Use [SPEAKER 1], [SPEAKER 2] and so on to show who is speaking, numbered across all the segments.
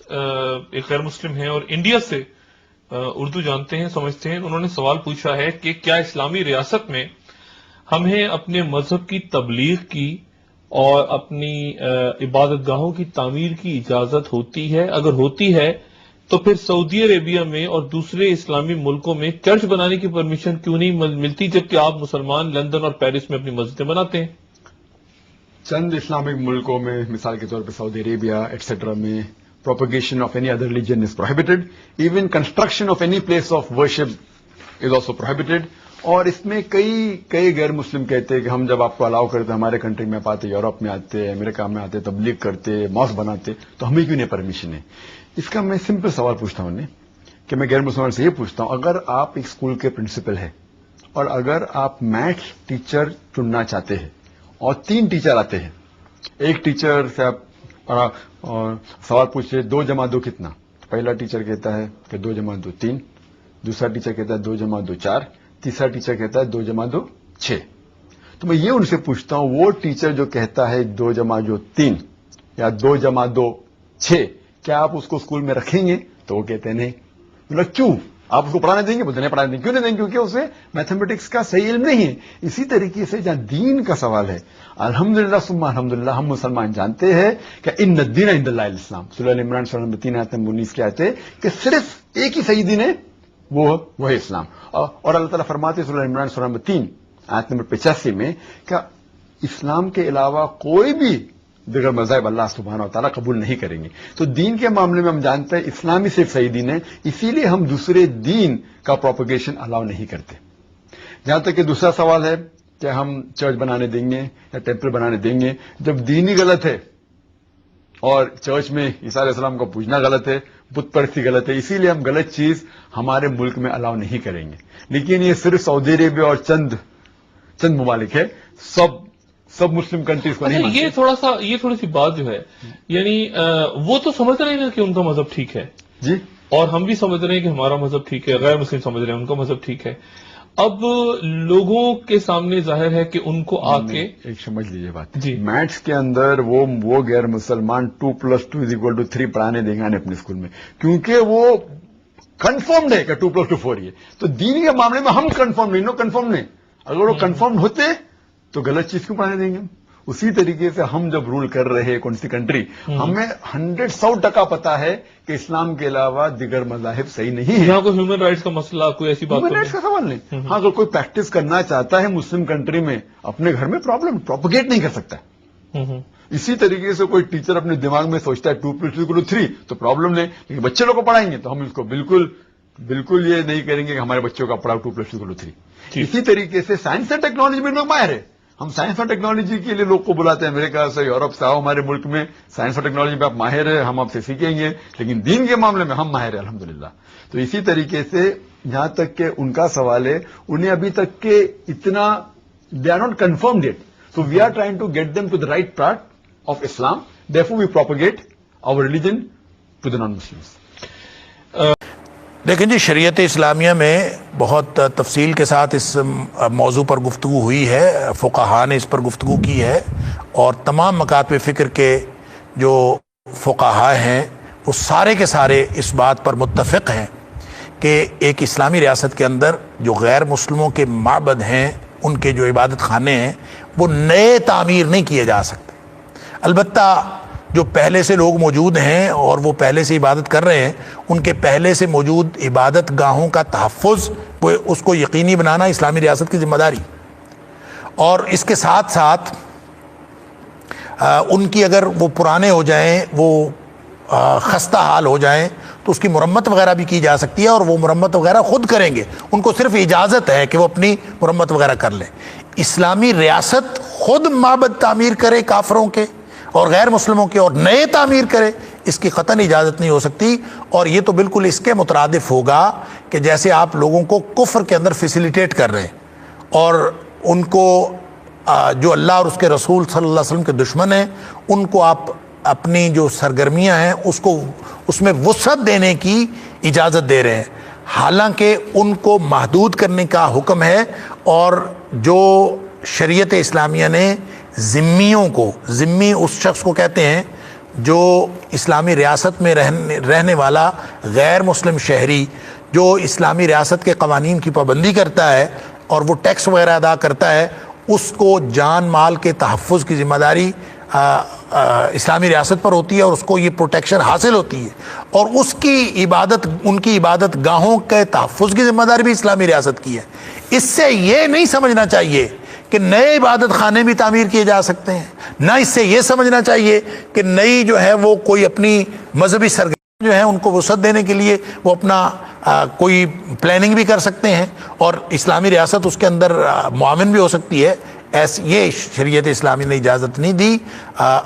[SPEAKER 1] ایک غیر مسلم ہیں اور انڈیا سے اردو جانتے ہیں، سمجھتے ہیں. انہوں نے سوال پوچھا ہے کہ کیا اسلامی ریاست میں ہمیں اپنے مذہب کی تبلیغ کی اور اپنی عبادت گاہوں کی تعمیر کی اجازت ہوتی ہے؟ اگر ہوتی ہے تو پھر سعودی عربیہ میں اور دوسرے اسلامی ملکوں میں چرچ بنانے کی پرمیشن کیوں نہیں ملتی، جبکہ آپ مسلمان لندن اور پیرس میں اپنی مسجدیں بناتے ہیں؟
[SPEAKER 2] چند اسلامک ملکوں میں، مثال کے طور پہ سعودی عربیہ ایٹسٹرا میں، propagation of any other religion is prohibited. Even construction of any place of worship is also prohibited. اور اس میں کئی غیر مسلم کہتے ہیں کہ ہم جب آپ کو الاؤ کرتے ہمارے کنٹری میں آتے، یورپ میں آتے، امریکہ میں آتے، تبلیغ کرتے، ماسک بناتے، تو ہمیں کیوں نہیں پرمیشن ہے؟ اس کا میں سمپل سوال پوچھتا ہوں کہ میں غیر مسلمان سے یہ پوچھتا ہوں، اگر آپ ایک اسکول کے پرنسپل ہیں اور اگر آپ میتھس ٹیچر چننا چاہتے ہیں اور 3 ٹیچر آتے ہیں، ایک ٹیچر سے آپ اور سوال پوچھے 2 جمع 2 کتنا؟ پہلا ٹیچر کہتا ہے کہ 2 جمع 2 3، دوسرا ٹیچر کہتا ہے 2 جمع 2 4، تیسرا ٹیچر کہتا ہے 2 جمع 2 6۔ تو میں یہ ان سے پوچھتا ہوں، وہ ٹیچر جو کہتا ہے 2 جمع 2 3 یا 2 جمع 2 6، کیا آپ اس کو اسکول میں رکھیں گے؟ تو وہ کہتے ہیں نہیں۔ مطلب کیوں؟ آپ اس کو پڑھانے دیں گے؟ بولتے نہیں پڑھانے دیں گے۔ کیوں نہیں دیں گے؟ کیونکہ اسے میتھمیٹکس کا صحیح علم نہیں ہے۔ اسی طریقے سے جہاں دین کا سوال ہے، الحمدللہ ثم الحمدللہ، ہم مسلمان جانتے ہیں کہ ان الدین عند اللہ الاسلام، سورہ عمران سورہ نمبر 3 آیت نمبر 19 کے آیت ہے کہ صرف ایک ہی صحیح دین ہے، وہ ہے اسلام۔ اور اللہ تعالیٰ فرماتے ہیں سورہ عمران سورہ نمبر 3 آیت نمبر 85 میں کہ اسلام کے علاوہ کوئی بھی دیگر مذاہب اللہ سبحانہ و تعالیٰ قبول نہیں کریں گے۔ تو دین کے معاملے میں ہم جانتے ہیں اسلام ہی صرف صحیح دین ہے، اسی لیے ہم دوسرے دین کا پروپیگیشن الاؤ نہیں کرتے۔ جہاں تک کہ دوسرا سوال ہے کہ ہم چرچ بنانے دیں گے یا ٹیمپل بنانے دیں گے، جب دین ہی غلط ہے اور چرچ میں عیسیٰ علیہ السلام کو پوجنا غلط ہے، بت پرستی غلط ہے، اسی لیے ہم غلط چیز ہمارے ملک میں الاؤ نہیں کریں گے۔ لیکن یہ صرف سعودی عربیہ اور چند ممالک ہے، سب مسلم کنٹریز کو نہیں مانتے۔
[SPEAKER 1] یہ تھوڑی سی بات جو ہے، یعنی وہ تو سمجھ رہے ہیں کہ ان کا مذہب ٹھیک ہے
[SPEAKER 2] جی،
[SPEAKER 1] اور ہم بھی سمجھ رہے ہیں کہ ہمارا مذہب ٹھیک ہے، غیر مسلم سمجھ رہے ہیں ان کا مذہب ٹھیک ہے۔ اب لوگوں کے سامنے ظاہر ہے کہ ان کو آ کے
[SPEAKER 2] ایک سمجھ لیجیے بات
[SPEAKER 1] جی،
[SPEAKER 2] میتھس کے اندر وہ غیر مسلمان 2+2=3 پڑھانے دیں گے اپنے اسکول میں، کیونکہ وہ کنفرمڈ ہے کہ 2+2 4 ہے۔ تو دین کے معاملے میں ہم کنفرم نہیں، اگر وہ کنفرم ہوتے تو غلط چیز کیوں پڑھانے دیں گے؟ اسی طریقے سے ہم جب رول کر رہے ہیں کون سی کنٹری، ہمیں 100% پتا ہے کہ اسلام کے علاوہ دیگر مذاہب صحیح نہیں ہے۔
[SPEAKER 1] یہاں کوئی ہیومن رائٹس کا مسئلہ، کوئی ایسی بات
[SPEAKER 2] ہیومن رائٹس کا سوال نہیں۔ ہاں، اگر کوئی پریکٹس کرنا چاہتا ہے مسلم کنٹری میں، اپنے گھر میں پروپیگیٹ نہیں کر سکتا۔ اسی طریقے سے کوئی ٹیچر اپنے دماغ میں سوچتا ہے 2+2=3 تو پرابلم نہیں، لیکن بچے لوگ کو پڑھائیں گے تو ہم اس کو بالکل یہ نہیں کریں گے کہ ہمارے بچوں کا پڑھاؤ 2+2=3۔ اسی طریقے سے سائنس اینڈ ٹیکنالوجی میں لوگ ماہر ہے، ہم سائنس اور ٹیکنالوجی کے لیے لوگ کو بلاتے ہیں امریکہ سے، یورپ سے، آؤ ہمارے ملک میں سائنس اور ٹیکنالوجی میں آپ ماہر ہیں، ہم آپ سے سیکھیں گے، لیکن دین کے معاملے میں ہم ماہر ہیں الحمدللہ۔ تو اسی طریقے سے جہاں تک کہ ان کا سوال ہے، انہیں ابھی تک کہ اتنا they are not confirmed yet, so we are trying to get them to the right part of Islam, therefore we propagate our religion to the non Muslims.
[SPEAKER 3] لیکن جی، شریعت اسلامیہ میں بہت تفصیل کے ساتھ اس موضوع پر گفتگو ہوئی ہے، فقہاء نے اس پر گفتگو کی ہے، اور تمام مکاتب فکر کے جو فقہاء ہیں وہ سارے کے سارے اس بات پر متفق ہیں کہ ایک اسلامی ریاست کے اندر جو غیر مسلموں کے معبد ہیں، ان کے جو عبادت خانے ہیں، وہ نئے تعمیر نہیں کیے جا سکتے۔ البتہ جو پہلے سے لوگ موجود ہیں اور وہ پہلے سے عبادت کر رہے ہیں، ان کے پہلے سے موجود عبادت گاہوں کا تحفظ، اس کو یقینی بنانا اسلامی ریاست کی ذمہ داری، اور اس کے ساتھ ساتھ ان کی اگر وہ پرانے ہو جائیں، وہ خستہ حال ہو جائیں، تو اس کی مرمت وغیرہ بھی کی جا سکتی ہے، اور وہ مرمت وغیرہ خود کریں گے، ان کو صرف اجازت ہے کہ وہ اپنی مرمت وغیرہ کر لیں۔ اسلامی ریاست خود معبد تعمیر کرے کافروں کے اور غیر مسلموں کے اور نئے تعمیر کرے، اس کی قطعاً اجازت نہیں ہو سکتی، اور یہ تو بالکل اس کے مترادف ہوگا کہ جیسے آپ لوگوں کو کفر کے اندر فیسیلیٹیٹ کر رہے ہیں اور ان کو جو اللہ اور اس کے رسول صلی اللہ علیہ وسلم کے دشمن ہیں، ان کو آپ اپنی جو سرگرمیاں ہیں اس میں وسعت دینے کی اجازت دے رہے ہیں، حالانکہ ان کو محدود کرنے کا حکم ہے۔ اور جو شریعت اسلامیہ نے ذمیوں کو، ذمی اس شخص کو کہتے ہیں جو اسلامی ریاست میں رہنے والا غیر مسلم شہری جو اسلامی ریاست کے قوانین کی پابندی کرتا ہے اور وہ ٹیکس وغیرہ ادا کرتا ہے، اس کو جان مال کے تحفظ کی ذمہ داری اسلامی ریاست پر ہوتی ہے اور اس کو یہ پروٹیکشن حاصل ہوتی ہے، اور اس کی عبادت، ان کی عبادت گاہوں کے تحفظ کی ذمہ داری بھی اسلامی ریاست کی ہے۔ اس سے یہ نہیں سمجھنا چاہیے کہ نئے عبادت خانے بھی تعمیر کیے جا سکتے ہیں، نہ اس سے یہ سمجھنا چاہیے کہ نئی جو ہے وہ کوئی اپنی مذہبی سرگرمی جو ہے ان کو وسعت دینے کے لیے وہ اپنا کوئی پلاننگ بھی کر سکتے ہیں اور اسلامی ریاست اس کے اندر معاون بھی ہو سکتی ہے۔ یہ شریعت اسلامی نے اجازت نہیں دی۔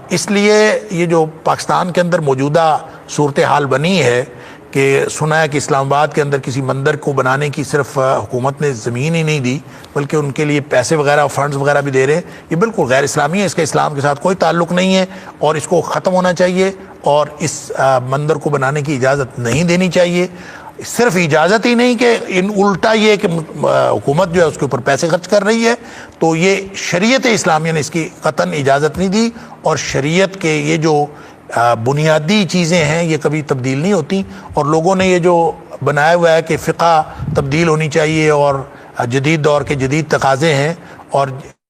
[SPEAKER 3] اس لیے یہ جو پاکستان کے اندر موجودہ صورتحال بنی ہے کہ سنا ہے کہ اسلام آباد کے اندر کسی مندر کو بنانے کی صرف حکومت نے زمین ہی نہیں دی بلکہ ان کے لیے پیسے وغیرہ فنڈز وغیرہ بھی دے رہے ہیں، یہ بالکل غیر اسلامی ہے، اس کا اسلام کے ساتھ کوئی تعلق نہیں ہے اور اس کو ختم ہونا چاہیے اور اس مندر کو بنانے کی اجازت نہیں دینی چاہیے۔ صرف اجازت ہی نہیں کہ الٹا یہ کہ حکومت جو ہے اس کے اوپر پیسے خرچ کر رہی ہے، تو یہ شریعت اسلامیہ نے اس کی قطعاً اجازت نہیں دی، اور شریعت کے یہ جو بنیادی چیزیں ہیں یہ کبھی تبدیل نہیں ہوتی، اور لوگوں نے یہ جو بنایا ہوا ہے کہ فقہ تبدیل ہونی چاہیے اور جدید دور کے جدید تقاضے ہیں، اور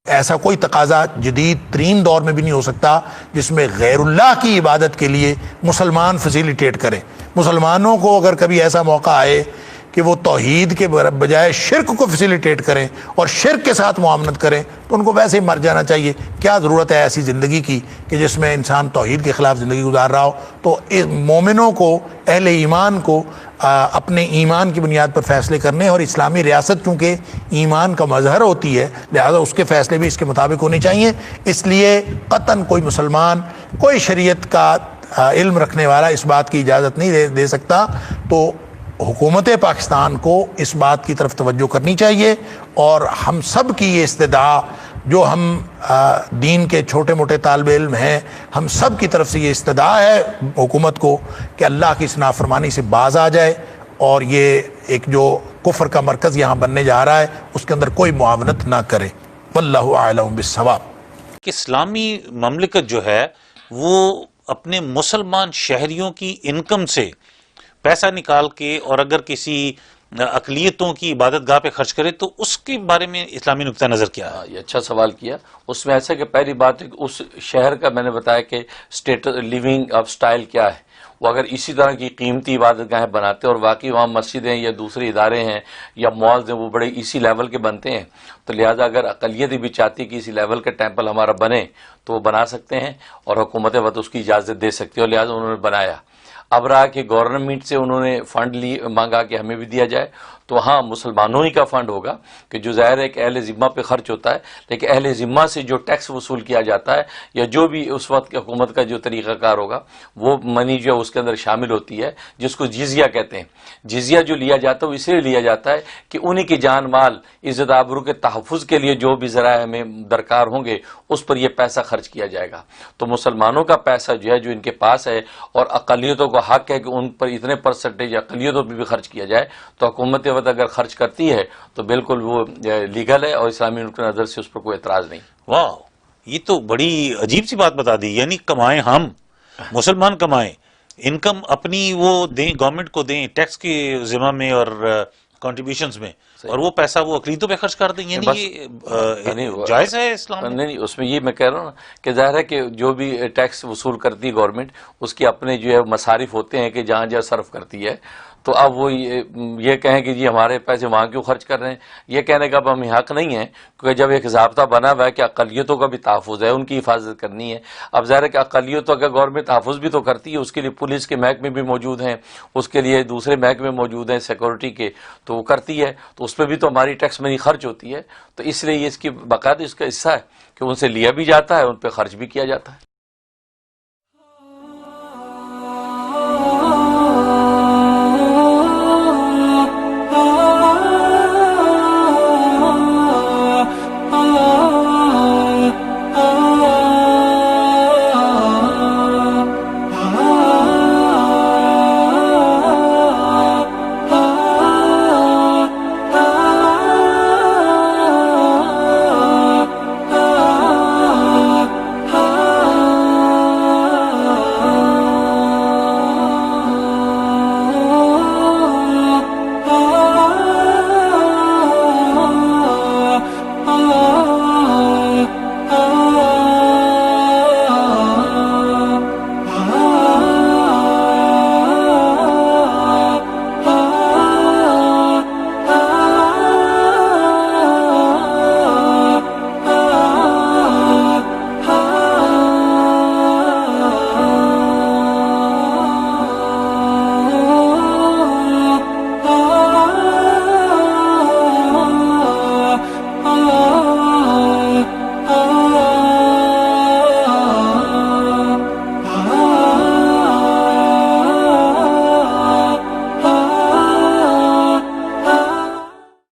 [SPEAKER 3] ایسا کوئی تقاضا جدید ترین دور میں بھی نہیں ہو سکتا جس میں غیر اللہ کی عبادت کے لیے مسلمان فیسیلیٹیٹ کریں۔ مسلمانوں کو اگر کبھی ایسا موقع آئے کہ وہ توحید کے بجائے شرک کو فیسیلیٹیٹ کریں اور شرک کے ساتھ معاملت کریں تو ان کو ویسے ہی مر جانا چاہیے۔ کیا ضرورت ہے ایسی زندگی کی کہ جس میں انسان توحید کے خلاف زندگی گزار رہا ہو؟ تو مومنوں کو، اہل ایمان کو اپنے ایمان کی بنیاد پر فیصلے کرنے، اور اسلامی ریاست چونکہ ایمان کا مظہر ہوتی ہے لہذا اس کے فیصلے بھی اس کے مطابق ہونے چاہیے۔ اس لیے قطعاً کوئی مسلمان، کوئی شریعت کا علم رکھنے والا اس بات کی اجازت نہیں دے سکتا۔ تو حکومت پاکستان کو اس بات کی طرف توجہ کرنی چاہیے، اور ہم سب کی یہ استدعا، جو ہم دین کے چھوٹے موٹے طالب علم ہیں، ہم سب کی طرف سے یہ استدعا ہے حکومت کو کہ اللہ کی اس نافرمانی سے باز آ جائے، اور یہ ایک جو کفر کا مرکز یہاں بننے جا رہا ہے اس کے اندر کوئی معاونت نہ کرے۔ واللہ اعلم بالصواب۔
[SPEAKER 4] کہ اسلامی مملکت جو ہے وہ اپنے مسلمان شہریوں کی انکم سے پیسہ نکال کے اور اگر کسی اقلیتوں کی عبادت گاہ پہ خرچ کرے تو اس کے بارے میں اسلامی نقطہ نظر کیا ہے؟
[SPEAKER 5] یہ اچھا سوال کیا۔ اس میں ایسا کہ پہلی بات اس شہر کا میں نے بتایا کہ اسٹیٹس لیونگ آف سٹائل کیا ہے، وہ اگر اسی طرح کی قیمتی عبادت گاہیں بناتے اور واقعی وہاں مسجدیں یا دوسرے ادارے ہیں یا مالز ہیں وہ بڑے اسی لیول کے بنتے ہیں، تو لہٰذا اگر اقلیت بھی چاہتی کہ اسی لیول کا ٹیمپل ہمارا بنے تو وہ بنا سکتے ہیں اور حکومت وقت اس کی اجازت دے سکتی ہے، اور لہٰذا انہوں نے بنایا۔ اب رہا کہ گورنمنٹ سے انہوں نے فنڈ مانگا کہ ہمیں بھی دیا جائے، تو ہاں مسلمانوں ہی کا فنڈ ہوگا کہ جو ظاہر ہے کہ اہل ذمہ پہ خرچ ہوتا ہے، لیکن اہل ذمہ سے جو ٹیکس وصول کیا جاتا ہے یا جو بھی اس وقت کی حکومت کا جو طریقہ کار ہوگا وہ منی جو اس کے اندر شامل ہوتی ہے، جس کو جزیہ کہتے ہیں۔ جزیہ جو لیا جاتا ہے وہ اس لیے لیا جاتا ہے کہ انہی کی جان مال، عزت آبرو کے تحفظ کے لیے جو بھی ذرائع ہمیں درکار ہوں گے اس پر یہ پیسہ خرچ کیا جائے گا۔ تو مسلمانوں کا پیسہ جو ہے جو ان کے پاس ہے، اور اقلیتوں کو حق ہے کہ ان پر اتنے پرسنٹیج اقلیتوں پہ بھی خرچ کیا جائے، تو حکومت وقت اگر خرچ کرتی ہے تو بالکل وہ لیگل ہے اور اسلامی نقطہ نظر سے اس پر کوئی اعتراض نہیں۔
[SPEAKER 4] واہ، یہ تو بڑی عجیب سی بات بتا دی، یعنی کمائیں ہم مسلمان، کمائیں انکم اپنی وہ دیں، گورنمنٹ کو دیں ٹیکس کے ذمہ میں اور کنٹریبیوشنز میں، اور وہ پیسہ وہ اقلیتوں پہ خرچ کر دیں، یعنی یہ جائز ہے اسلام میں؟
[SPEAKER 5] نہیں، اس میں یہ میں کہہ رہا ہوں نا کہ ظاہر ہے کہ جو بھی ٹیکس وصول کرتی ہے گورنمنٹ اس کے اپنے جو ہے مصارف ہوتے ہیں کہ جہاں جہاں صرف کرتی ہے، تو اب وہ یہ کہیں کہ جی ہمارے پیسے وہاں کیوں خرچ کر رہے ہیں، یہ کہنے کا اب ہمیں حق نہیں ہے، کیونکہ جب ایک ضابطہ بنا ہوا ہے کہ اقلیتوں کا بھی تحفظ ہے، ان کی حفاظت کرنی ہے۔ اب ظاہر ہے کہ اقلیتوں کا گورنمنٹ تحفظ بھی تو کرتی ہے، اس کے لیے پولیس کے محکمے بھی موجود ہیں، اس کے لیے دوسرے محکمے موجود ہیں سیکورٹی کے، تو وہ کرتی ہے، تو اس پہ بھی تو ہماری ٹیکس منی خرچ ہوتی ہے، تو اس لیے یہ اس کی باقاعدہ اس کا حصہ ہے کہ ان سے لیا بھی جاتا ہے، ان پہ خرچ بھی کیا جاتا ہے۔